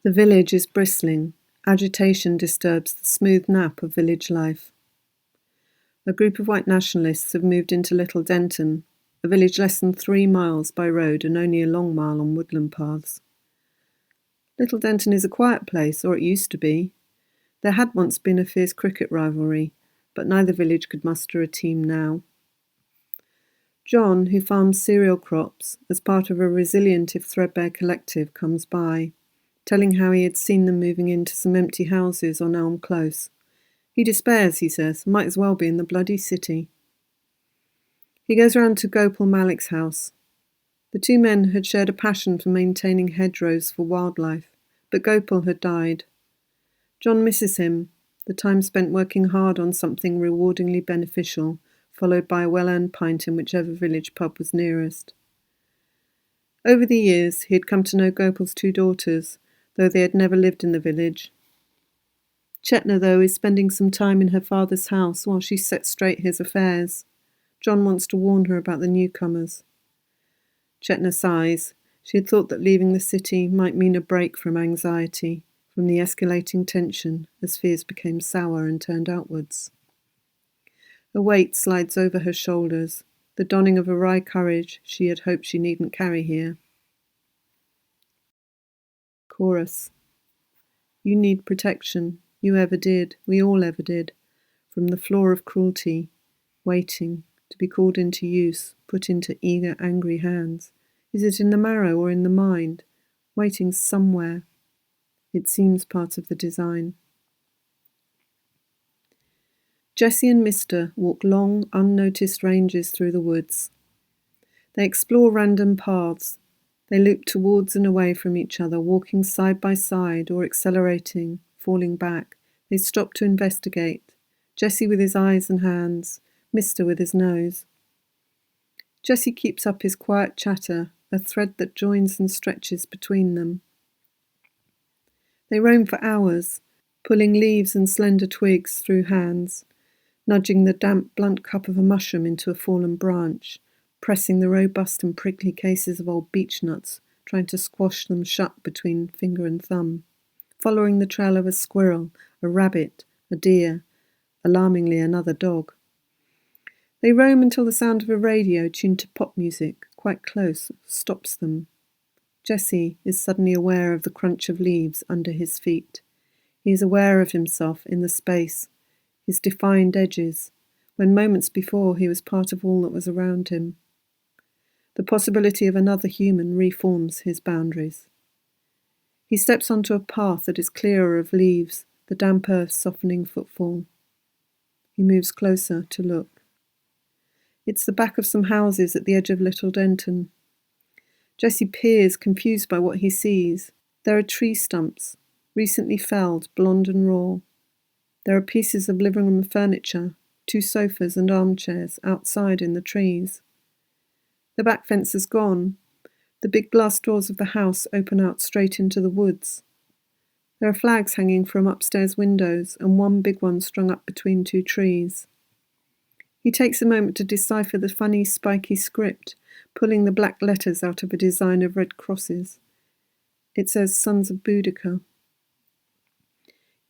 The village is bristling. Agitation disturbs the smooth nap of village life. A group of white nationalists have moved into Little Denton, a village less than 3 miles by road and only a long mile on woodland paths. Little Denton is a quiet place, or it used to be. There had once been a fierce cricket rivalry, but neither village could muster a team now. John, who farms cereal crops as part of a resilient if threadbare collective, comes by, telling how he had seen them moving into some empty houses on Elm Close. He despairs, he says, might as well be in the bloody city. He goes round to Gopal Malik's house. The two men had shared a passion for maintaining hedgerows for wildlife, but Gopal had died. John misses him, the time spent working hard on something rewardingly beneficial, followed by a well-earned pint in whichever village pub was nearest. Over the years, he had come to know Gopal's 2 daughters, though they had never lived in the village. Chetna, though, is spending some time in her father's house while she sets straight his affairs. John wants to warn her about the newcomers. Chetna sighs. She had thought that leaving the city might mean a break from anxiety, from the escalating tension as fears became sour and turned outwards. A weight slides over her shoulders, the donning of a wry courage she had hoped she needn't carry here. Chorus. You need protection. You ever did. We all ever did. From the floor of cruelty, waiting to be called into use, put into eager, angry hands. Is it in the marrow or in the mind? Waiting somewhere. It seems part of the design. Jessie and Mr. walk long, unnoticed ranges through the woods. They explore random paths. They loop towards and away from each other, walking side by side or accelerating, falling back. They stop to investigate. Jessie with his eyes and hands, Mr. with his nose. Jessie keeps up his quiet chatter, a thread that joins and stretches between them. They roam for hours, pulling leaves and slender twigs through hands, nudging the damp, blunt cup of a mushroom into a fallen branch, pressing the robust and prickly cases of old beech nuts, trying to squash them shut between finger and thumb, following the trail of a squirrel, a rabbit, a deer, alarmingly another dog. They roam until the sound of a radio tuned to pop music, quite close, stops them. Jessie is suddenly aware of the crunch of leaves under his feet. He is aware of himself in the space, his defined edges, when moments before he was part of all that was around him. The possibility of another human reforms his boundaries. He steps onto a path that is clearer of leaves, the damp earth softening footfall. He moves closer to look. It's the back of some houses at the edge of Little Denton. Jessie peers, confused by what he sees. There are tree stumps, recently felled, blond and raw. There are pieces of living room furniture, 2 sofas and armchairs outside in the trees. The back fence is gone. The big glass doors of the house open out straight into the woods. There are flags hanging from upstairs windows and one big one strung up between 2 trees. He takes a moment to decipher the funny, spiky script, pulling the black letters out of a design of red crosses. It says Sons of Boudica.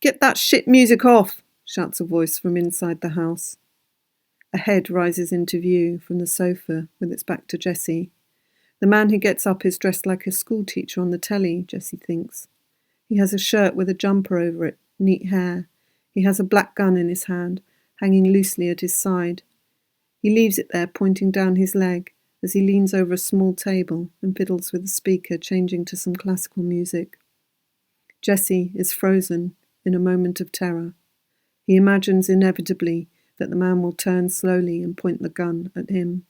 "Get that shit music off!" shouts a voice from inside the house. A head rises into view from the sofa with its back to Jessie. The man who gets up is dressed like a schoolteacher on the telly, Jessie thinks. He has a shirt with a jumper over it, neat hair. He has a black gun in his hand, hanging loosely at his side. He leaves it there, pointing down his leg, as he leans over a small table and fiddles with the speaker, changing to some classical music. Jessie is frozen in a moment of terror. He imagines inevitably that the man will turn slowly and point the gun at him.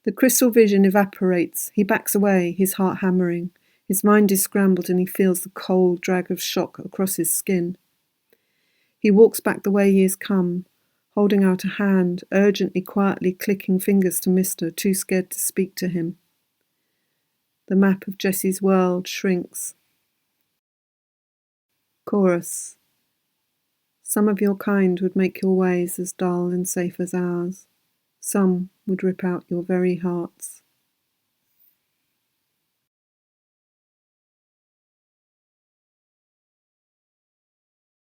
The crystal vision evaporates. He backs away, his heart hammering. His mind is scrambled and he feels the cold drag of shock across his skin. He walks back the way he has come, holding out a hand, urgently, quietly clicking fingers to Mr., too scared to speak to him. The map of Jessie's world shrinks. Chorus. Some of your kind would make your ways as dull and safe as ours. Some would rip out your very hearts.